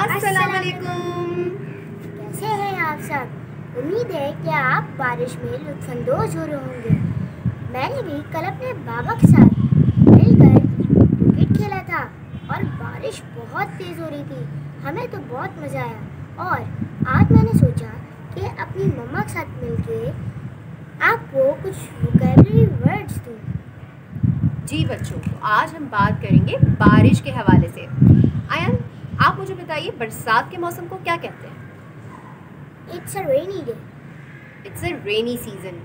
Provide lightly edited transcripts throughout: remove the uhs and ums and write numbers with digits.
अस्सलाम वालेकुम। कैसे हैं आप सब? उम्मीद है कि आप बारिश में लुत्फानंदोज हो रहे होंगे। मैंने भी कल अपने बाबा के साथ मिलकर क्रिकेट खेला था और बारिश बहुत तेज़ हो रही थी। हमें तो बहुत मज़ा आया और आज मैंने सोचा कि अपनी मम्मा के साथ मिलके आपको कुछ वोकैबुलरी वर्ड्स दूँ। जी बच्चों, तो आज हम बात करेंगे बारिश के हवाले से। आयन, आप मुझे बताइए बरसात के मौसम को क्या कहते हैं? It's a rainy day. It's a rainy season.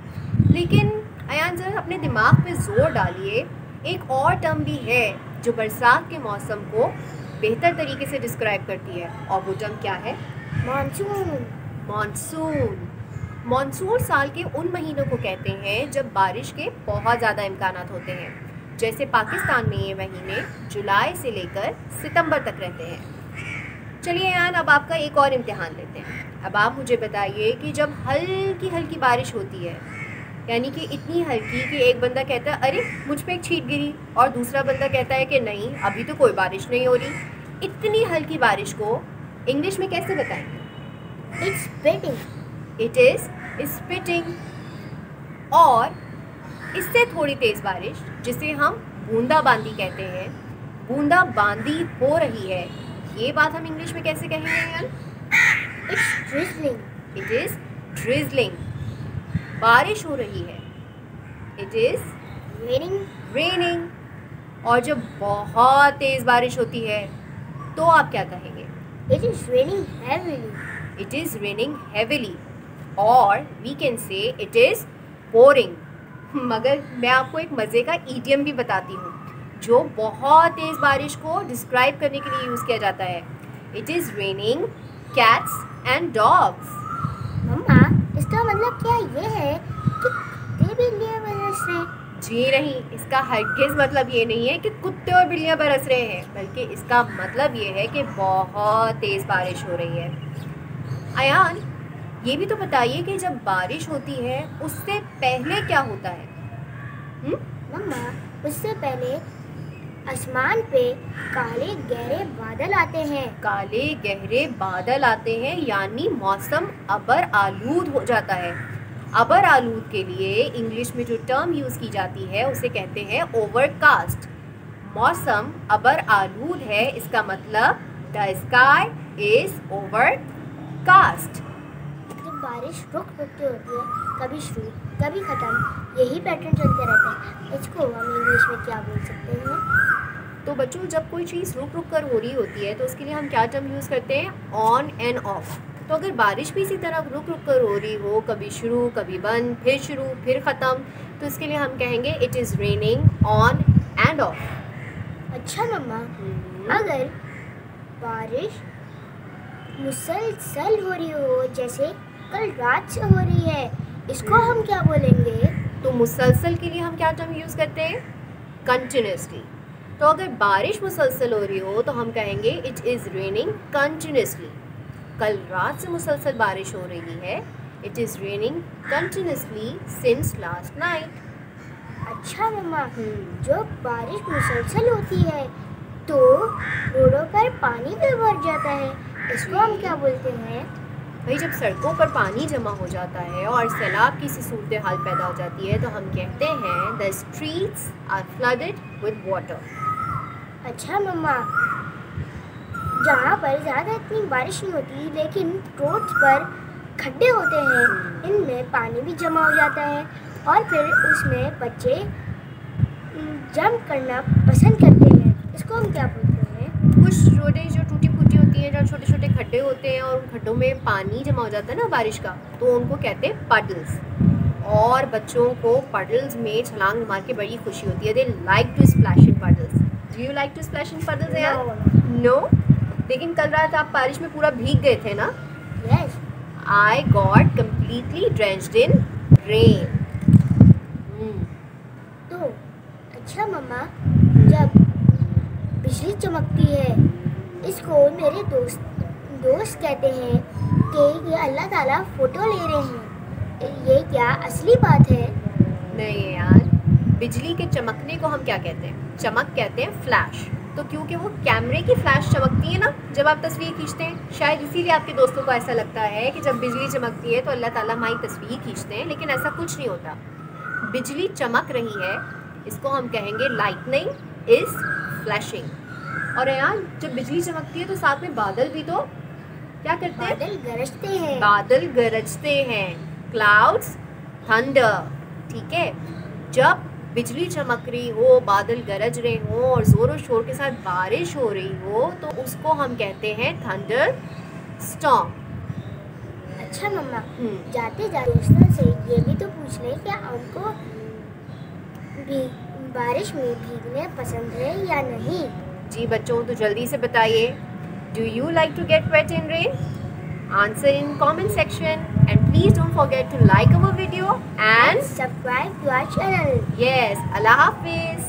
लेकिन आयन, जरा अपने दिमाग पे जोर डालिए, एक और टर्म भी है जो बरसात के मौसम को बेहतर तरीके से डिस्क्राइब करती है, और वो टर्म क्या है? मानसून। मॉनसून। मॉनसून साल के उन महीनों को कहते हैं जब बारिश के बहुत ज़्यादा इम्कानात होते हैं। जैसे पाकिस्तान में ये महीने जुलाई से लेकर सितंबर तक रहते हैं। चलिए यान, अब आपका एक और इम्तिहान लेते हैं। अब आप मुझे बताइए कि जब हल्की हल्की बारिश होती है, यानी कि इतनी हल्की कि एक बंदा कहता है अरे मुझ पे एक छींट गिरी, और दूसरा बंदा कहता है कि नहीं अभी तो कोई बारिश नहीं हो रही, इतनी हल्की बारिश को इंग्लिश में कैसे बताएंगे? It's splitting. It is spitting. और इससे थोड़ी तेज़ बारिश जिसे हम बूंदाबांदी कहते हैं, बूंदाबांदी हो रही है, ये बात हम इंग्लिश में कैसे कहेंगे यार? It's drizzling. It is drizzling. बारिश हो रही है, इट इज़ रेनिंग। रेनिंग। और जब बहुत तेज़ बारिश होती है तो आप क्या कहेंगे? It is raining heavily. It is raining heavily. और we can say it is pouring. मगर मैं आपको एक मज़े का ईडियम भी बताती हूँ जो बहुत तेज़ बारिश को डिस्क्राइब करने के लिए यूज़ किया जाता है। It is raining cats and dogs. मम्मा, इसका मतलब क्या ये है कि कुत्ते बिल्लियां बरस रहे हैं? जी नहीं, इसका हरगिज़ मतलब ये नहीं है कि कुत्ते और बिल्लियाँ बरस रहे हैं, बल्कि इसका मतलब ये है कि बहुत तेज़ बारिश हो रही है। अयान, ये भी तो बताइए कि जब बारिश होती है उससे पहले क्या होता है? मम्मा, उससे पहले आसमान पे काले गहरे बादल आते हैं। काले गहरे बादल आते हैं, यानी मौसम अबर आलूद हो जाता है। अबर आलूद के लिए इंग्लिश में जो टर्म यूज़ की जाती है उसे कहते हैं ओवरकास्ट। मौसम अबर आलूद है, इसका मतलब द स्काई इज ओवरकास्ट। जब बारिश रुक रुक के होती है, कभी शुरू कभी ख़त्म, यही पैटर्न चलते रहते हैं। इसको हम इंग्लिश में क्या बोल सकते हैं? तो बच्चों, जब कोई चीज़ रुक रुक कर हो रही होती है तो उसके लिए हम क्या टर्म यूज़ करते हैं? On end of. तो अगर बारिश भी इसी तरह रुक रुक कर हो रही हो, कभी शुरू कभी बंद, फिर शुरू फिर ख़त्म, तो इसके लिए हम कहेंगे it is raining on end of. अच्छा मम्मा, अगर बारिश मुसलसल हो रही हो, जैसे कल रात से हो रही है, इसको हम क्या बोलेंगे? तो मुसलसल के लिए हम क्या टर्म यूज़ करते हैं? कंटिन्यूसली। तो अगर बारिश मुसलसल हो रही हो तो हम कहेंगे इट इज़ रेनिंग कंटिन्यूसली। कल रात से मुसलसल बारिश हो रही है, it is raining continuously since last night. अच्छा मम्मा, जो बारिश मुसलसल होती है तो रोडों पर पानी भी भर जाता है, इसको हम क्या बोलते हैं? भाई, जब सड़कों पर पानी जमा हो जाता है और सैलाब की सी सूरत हाल पैदा हो जाती है तो हम कहते हैं the streets are flooded with water. अच्छा मम्मा, जहाँ पर ज़्यादा इतनी बारिश नहीं होती लेकिन रोड्स पर खड्डे होते हैं, इनमें पानी भी जमा हो जाता है और फिर उसमें बच्चे जंप करना पसंद करते हैं, इसको हम क्या बोलते हैं? कुछ रोडें जो टूटी फूटी होती हैं, जहाँ छोटे छोटे खड्डे होते हैं और उन खड्डों में पानी जमा हो जाता है ना बारिश का, तो उनको कहते हैं पडल्स। और बच्चों को पडल्स में छलांग मार के बड़ी खुशी होती है। They like to splash in puddles. Do you like to splash in puddles यार? नो। लेकिन कल रात आप बारिश में पूरा भीग गए थे ना? Yes. I got completely drenched in rain. तो अच्छा मम्मा, जब बिजली चमकती है, इसको मेरे दोस्त कहते हैं कि ये अल्लाह ताला फ़ोटो ले रहे हैं। ये क्या असली बात है? नहीं यार, बिजली के चमकने को हम क्या कहते हैं? चमक कहते हैं फ्लैश। तो क्योंकि वो कैमरे की फ्लैश चमकती है ना जब आप तस्वीर खींचते हैं, शायद इसीलिए आपके दोस्तों को ऐसा लगता है कि जब बिजली चमकती है तो अल्लाह ताला हमारी तस्वीर खींचते हैं, लेकिन ऐसा कुछ नहीं होता। बिजली चमक रही है, इसको हम कहेंगे लाइटनिंग इज फ्लैशिंग। और यार जब बिजली चमकती है तो साथ में बादल भी तो क्या करते हैं? बादल गरजते हैं। बादल गरजते हैं, क्लाउड्स थंडर। ठीक है, जब बिजली चमक रही हो, बादल गरज रहे हो और जोरों शोर के साथ बारिश हो रही हो तो उसको हम कहते हैं थंडर स्टॉर्म। अच्छा मम्मा, जाते जाते दोस्तों से ये भी तो पूछ लें क्या उनको भी बारिश में भीगने पसंद है या नहीं? जी बच्चों, तो जल्दी से बताइए, do you like to get wet in rain? Answer in comment section and please don't forget to like our video and subscribe to our channel. yes, Allah Hafiz.